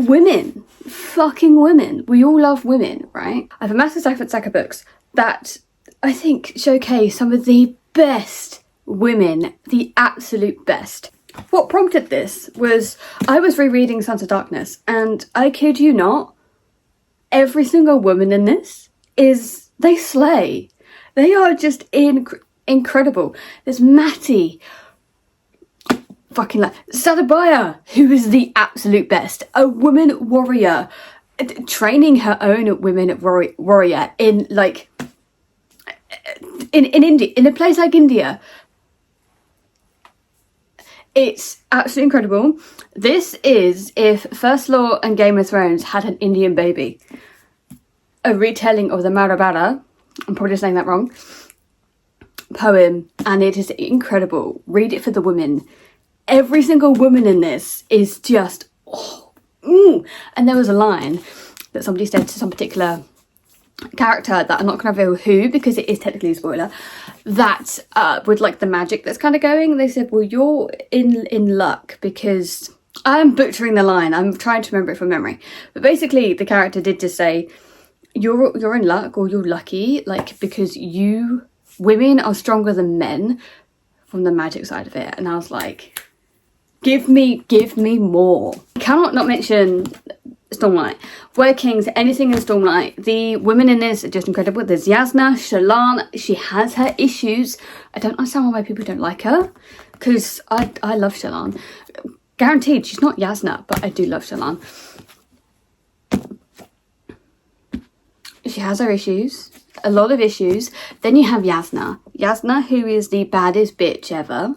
women. Fucking women. We all love women, right? I have a massive stack of books that I think showcase some of the best women, the absolute best. What prompted this was I was rereading Sons of Darkness, and I kid you not, every single woman in this they slay. They are just incredible. There's Matty, fucking Sadabaya, who is the absolute best. A woman warrior, training her own women warrior in India, in a place like India. It's absolutely incredible. This is if First Law and Game of Thrones had an Indian baby. A retelling of the Mahabharata, I'm probably saying that wrong, poem, and it is incredible. Read it for the women. Every single woman in this is just, And there was a line that somebody said to some particular character that I'm not going to reveal who, because it is technically a spoiler, that with like the magic that's kind of going, they said, well, you're in luck, because I'm butchering the line, I'm trying to remember it from memory, but basically the character did just say, you're in luck, or you're lucky, like, because women are stronger than men from the magic side of it. And I was like, give me more. I cannot not mention Stormlight. Were Kings, anything in Stormlight. The women in this are just incredible. There's Yasna, Shallan. She has her issues. I don't understand why people don't like her, because I love Shallan. Guaranteed, she's not Yasna, but I do love Shallan. She has her issues, a lot of issues. Then you have Yasna, who is the baddest bitch ever.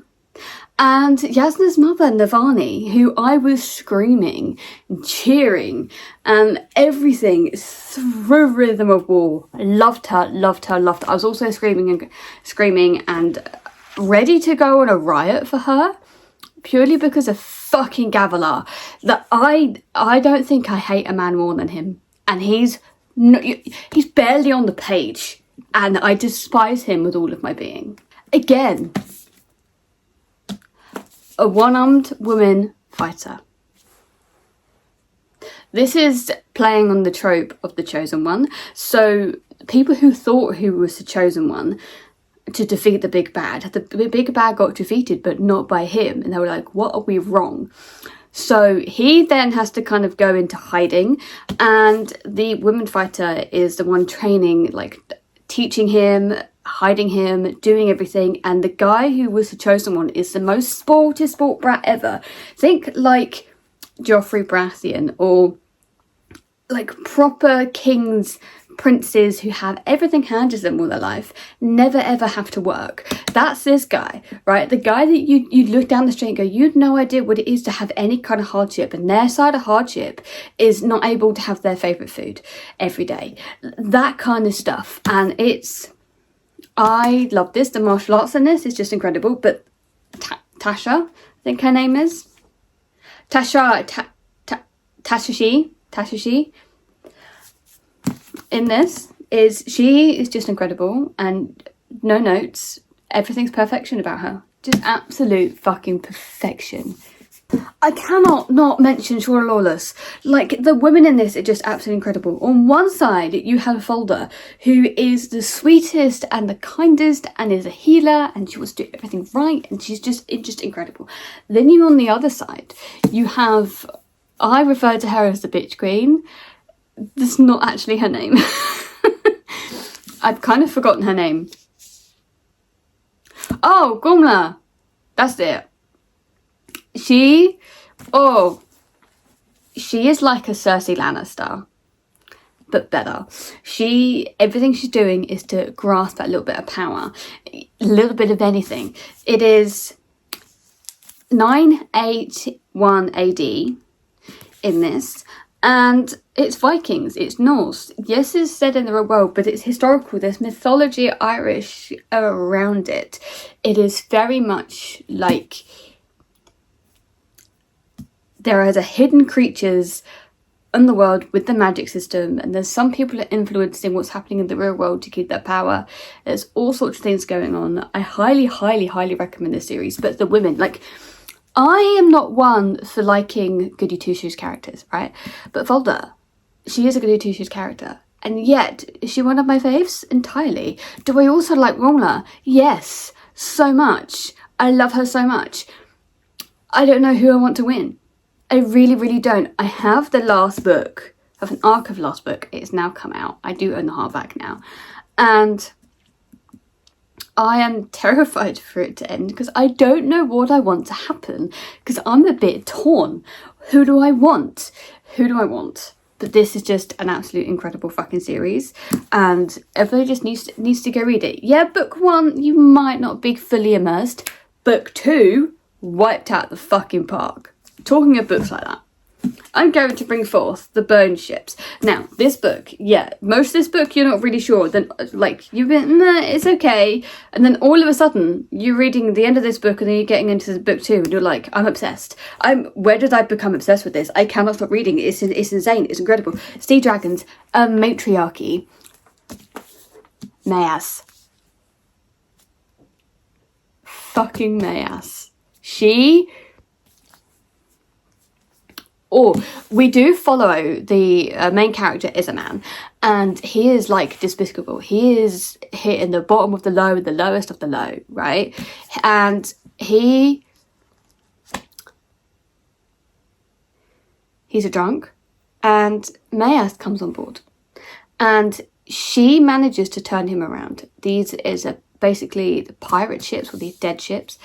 And Yasna's mother, Navani, who I was screaming, cheering, and everything through Rhythm of War. Loved her. I was also screaming and ready to go on a riot for her, purely because of fucking Gavilar. That I don't think I hate a man more than him. And he's barely on the page, and I despise him with all of my being. Again, a one-armed woman fighter. This is playing on the trope of the chosen one. So people who thought who was the chosen one to defeat the big bad, the big bad got defeated, but not by him, and they were like, what are we wrong? So he then has to kind of go into hiding, and the woman fighter is the one training, like teaching him, hiding him, doing everything. And the guy who was the chosen one is the most sport brat ever. Think like Joffrey Baratheon, or like proper kings, princes who have everything handed to them all their life, never ever have to work. That's this guy, right? The guy that you look down the street and go, you had no idea what it is to have any kind of hardship, and their side of hardship is not able to have their favourite food every day. That kind of stuff. And I love this. The martial arts in this is just incredible. But Tasha, I think her name is Tashashi in this she is just incredible, and no notes, everything's perfection about her, just absolute fucking perfection. I cannot not mention Shawna Lawless. Like, the women in this are just absolutely incredible. On one side you have a Folder, who is the sweetest and the kindest and is a healer, and she wants to do everything right, and she's just incredible. Then you, on the other side, you have, I refer to her as the bitch queen. That's not actually her name. I've kind of forgotten her name. Oh, Gomla. That's it. She is like a Cersei Lannister, but better. Everything she's doing is to grasp that little bit of power, a little bit of anything. It is 981 AD in this, and it's Vikings, it's Norse. Yes, it's set in the real world, but it's historical. There's mythology Irish around it. It is very much like there are the hidden creatures in the world with the magic system, and there's some people influencing what's happening in the real world to keep their power. There's all sorts of things going on. I highly recommend this series. But the women, like, I am not one for liking Goody Two-Shoes characters, right? But Volda, she is a Goody Two-Shoes character. And yet, is she one of my faves? Entirely. Do I also like Rona? Yes, so much. I love her so much. I don't know who I want to win. I really, really don't. I have the last book, I have an arc of last book. It's now come out. I do own the hardback now. And I am terrified for it to end because I don't know what I want to happen because I'm a bit torn. Who do I want? Who do I want? But this is just an absolute incredible fucking series and everybody just needs to go read it. Yeah, book 1, you might not be fully immersed. Book 2, wiped out the fucking park. Talking of books like that, I'm going to bring forth The Bone Ships. Now, this book, yeah, most of this book you're not really sure. Then, like, you've been, nah, it's okay. And then all of a sudden, you're reading the end of this book and then you're getting into book 2 and you're like, I'm obsessed. Where did I become obsessed with this? I cannot stop reading. It's insane. It's incredible. Sea Dragons, a matriarchy. Mayas. Fucking Mayas. We do follow the main character is a man, and he is like despicable. He is hit in the bottom of the low, the lowest of the low, right? And he's a drunk, and Mayas comes on board, and she manages to turn him around. These is basically the pirate ships, or these dead ships,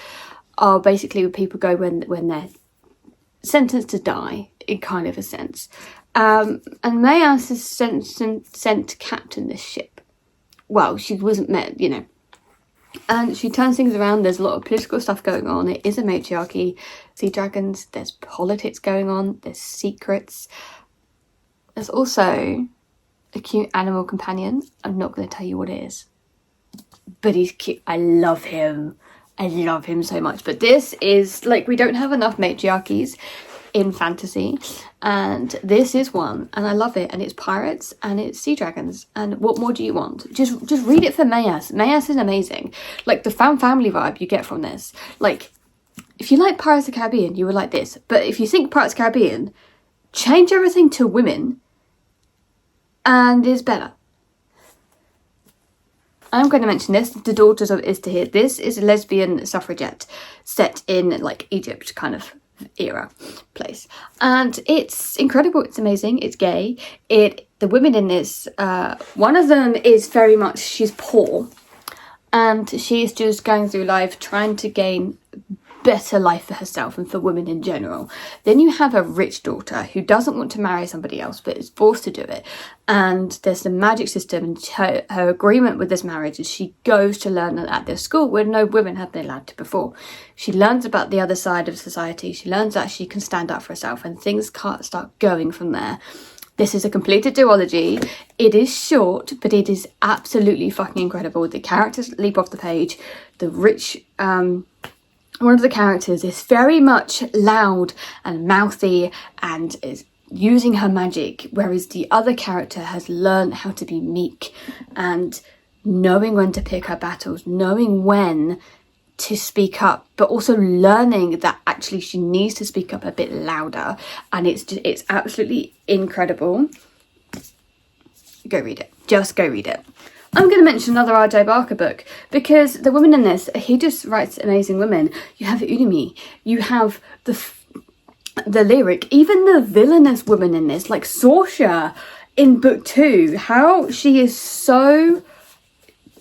are basically where people go when they're sentenced to die, in kind of a sense. And Mayas is sent to captain this ship. Well, she wasn't met, you know. And she turns things around. There's a lot of political stuff going on. It is a matriarchy. Sea dragons, there's politics going on. There's secrets. There's also a cute animal companion. I'm not going to tell you what it is. But he's cute. I love him. I love him so much. But this is, like, we don't have enough matriarchies in fantasy. And this is one. And I love it. And it's pirates and it's sea dragons. And what more do you want? Just read it for Mayas. Mayas is amazing. Like, the found family vibe you get from this. Like, if you like Pirates of the Caribbean, you would like this. But if you think Pirates of the Caribbean, change everything to women and it's better. I'm going to mention this, The Daughters of Izdihar. This is a lesbian suffragette set in, like, Egypt kind of era place. And it's incredible. It's amazing. It's gay. The women in this, one of them is very much, she's poor. And she's just going through life trying to gain better life for herself and for women in general. Then you have a rich daughter who doesn't want to marry somebody else but is forced to do it, and there's the magic system, and her agreement with this marriage is she goes to learn at this school where no women have been allowed to before. She learns about the other side of society. She learns that she can stand up for herself, and things can't start going from there. This is a completed duology. It is short, but it is absolutely fucking incredible. The characters leap off the page. The rich one of the characters is very much loud and mouthy and is using her magic, whereas the other character has learned how to be meek and knowing when to pick her battles, knowing when to speak up, but also learning that actually she needs to speak up a bit louder. And it's absolutely incredible. Go read it. Just go read it. I'm going to mention another R.J. Barker book because the women in this, he just writes amazing women. You have Udemy, you have the lyric, even the villainous women in this, like Sorsha in book 2, how she is so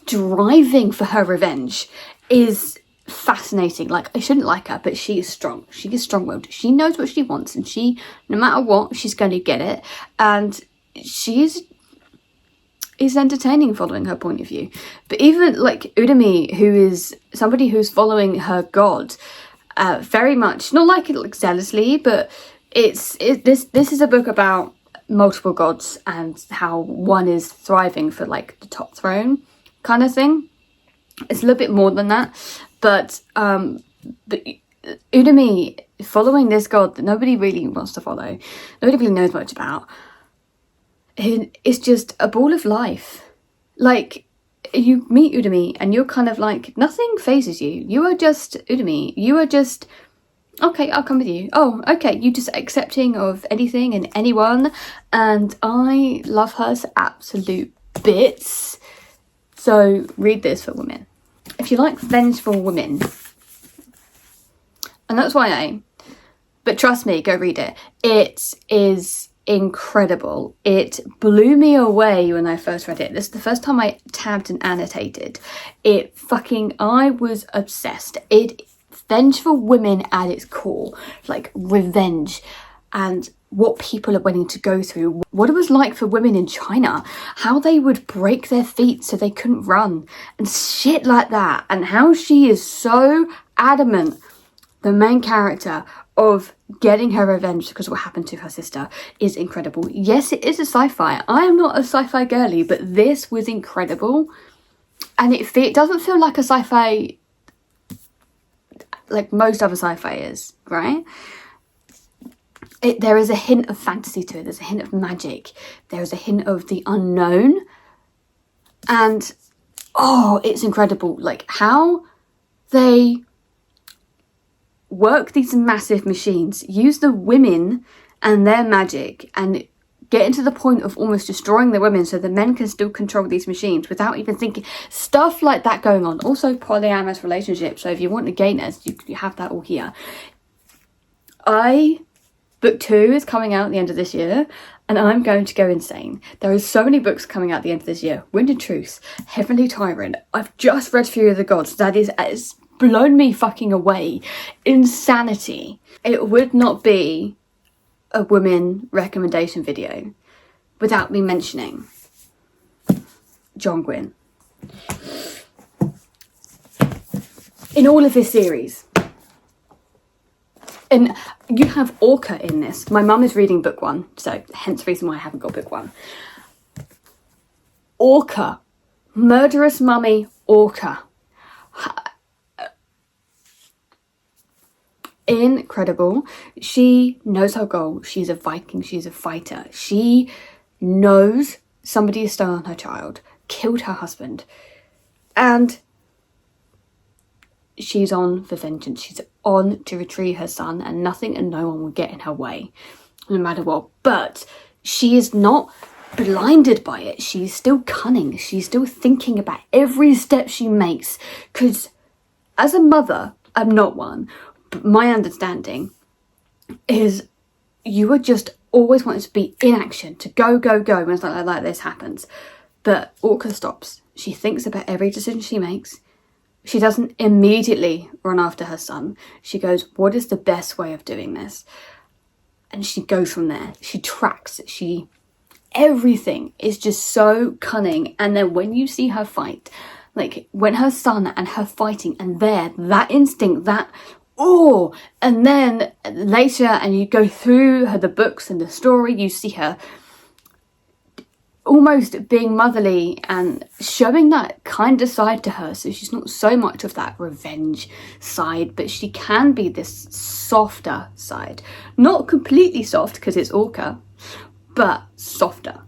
driving for her revenge is fascinating. Like, I shouldn't like her, but she is strong. She is strong-willed. She knows what she wants, and she, no matter what, she's going to get it. And she is entertaining following her point of view. But even like Udemy, who is somebody who's following her god, very much not like it like zealously, but this is a book about multiple gods and how one is thriving for like the top throne kind of thing. It's a little bit more than that, but Udemy following this god that nobody really wants to follow, nobody really knows much about. It's just a ball of life. Like, you meet Udemy and you're kind of like, nothing phases you. You are just Udemy. You are just Okay, I'll come with you. Oh, okay, you just accepting of anything and anyone, and I love her to absolute bits. So read this for women. If you like vengeful women, and that's YA, but trust me, go read it. It is incredible. It blew me away when I first read it. This is the first time I tabbed and annotated. I was obsessed. Vengeful women at its core, like revenge and what people are willing to go through, what it was like for women in China, how they would break their feet so they couldn't run and shit like that, and how she is so adamant, the main character, of getting her revenge because of what happened to her sister is incredible. Yes, it is a sci-fi. I am not a sci-fi girly, but this was incredible, and it doesn't feel like a sci-fi like most other sci-fi is, right? There is a hint of fantasy to it. There's a hint of magic. There's a hint of the unknown. And, oh, it's incredible. Like, how they work these massive machines, use the women and their magic, and get into the point of almost destroying the women so the men can still control these machines without even thinking. Stuff like that going on. Also polyamorous relationships. So if you want a gayness, you have that all here. Book 2 is coming out at the end of this year, and I'm going to go insane. There are so many books coming out at the end of this year. Wind and Truth, Heavenly Tyrant. I've just read Fury of the Gods. It's blown me fucking away. Insanity. It would not be a women recommendation video without me mentioning John Gwynne. In all of his series. And you have Orca in this. My mum is reading book 1, so hence the reason why I haven't got book 1. Orca. Murderous mummy Orca. Incredible. She knows her goal. She's a Viking. She's a fighter. She knows somebody has stolen her child, killed her husband, and she's on for vengeance. She's on to retrieve her son, and nothing and no one will get in her way, no matter what. But she is not blinded by it. She's still cunning. She's still thinking about every step she makes, because as a mother, I'm not one, but my understanding is you are just always wanting to be in action, to go when something like this happens. But Orca stops. She thinks about every decision she makes. She doesn't immediately run after her son. She goes, what is the best way of doing this? And she goes from there. She tracks. Everything is just so cunning. And then when you see her fight, like when her son and her fighting, and that instinct, and then later, and you go through the books and the story, you see her almost being motherly and showing that kind of side to her. So she's not so much of that revenge side, but she can be this softer side. Not completely soft because it's Orca, but softer.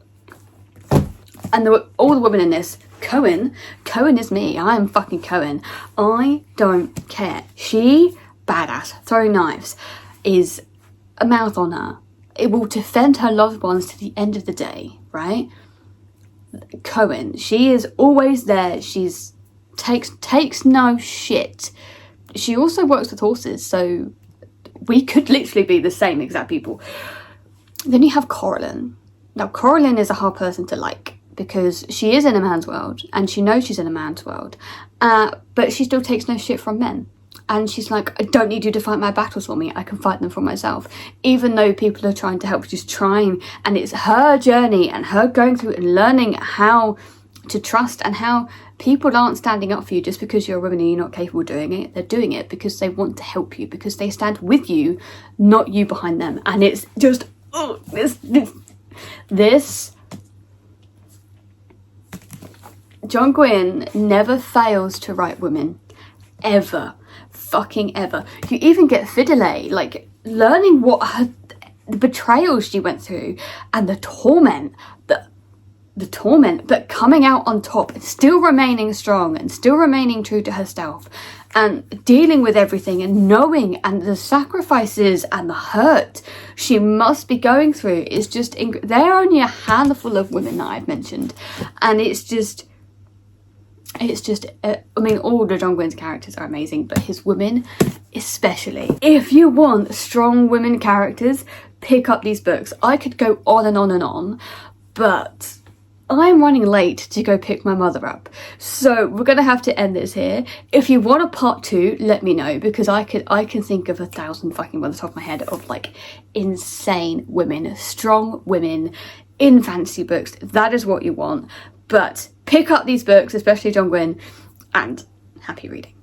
And all the women in this, Cohen is me. I am fucking Cohen. I don't care. She, badass, throwing knives, is a mouth on her. It will defend her loved ones to the end of the day, right? Cohen, she is always there. She's takes no shit. She also works with horses, so we could literally be the same exact people. Then you have Coraline. Now Coraline is a hard person to like because she is in a man's world and she knows she's in a man's world, but she still takes no shit from men. And she's like, I don't need you to fight my battles for me. I can fight them for myself. Even though people are trying to help, she's trying. And it's her journey and her going through and learning how to trust, and how people aren't standing up for you just because you're a woman and you're not capable of doing it. They're doing it because they want to help you, because they stand with you, not you behind them. And it's just, this. John Gwynne never fails to write women. Ever. Fucking ever. You even get Fidelay, like, learning what the betrayal she went through and the torment, the torment, but coming out on top and still remaining strong and still remaining true to herself and dealing with everything and knowing and the sacrifices and the hurt she must be going through is just there are only a handful of women that I've mentioned, and it's just I mean, all the John Gwynne's characters are amazing, but his women especially. If you want strong women characters, pick up these books. I could go on and on and on, but I'm running late to go pick my mother up, so we're gonna have to end this here. If you want a part 2, let me know, because I can think of 1,000 fucking by the top of my head of like insane women, strong women in fantasy books. That is what you want. But pick up these books, especially John Gwynne, and happy reading.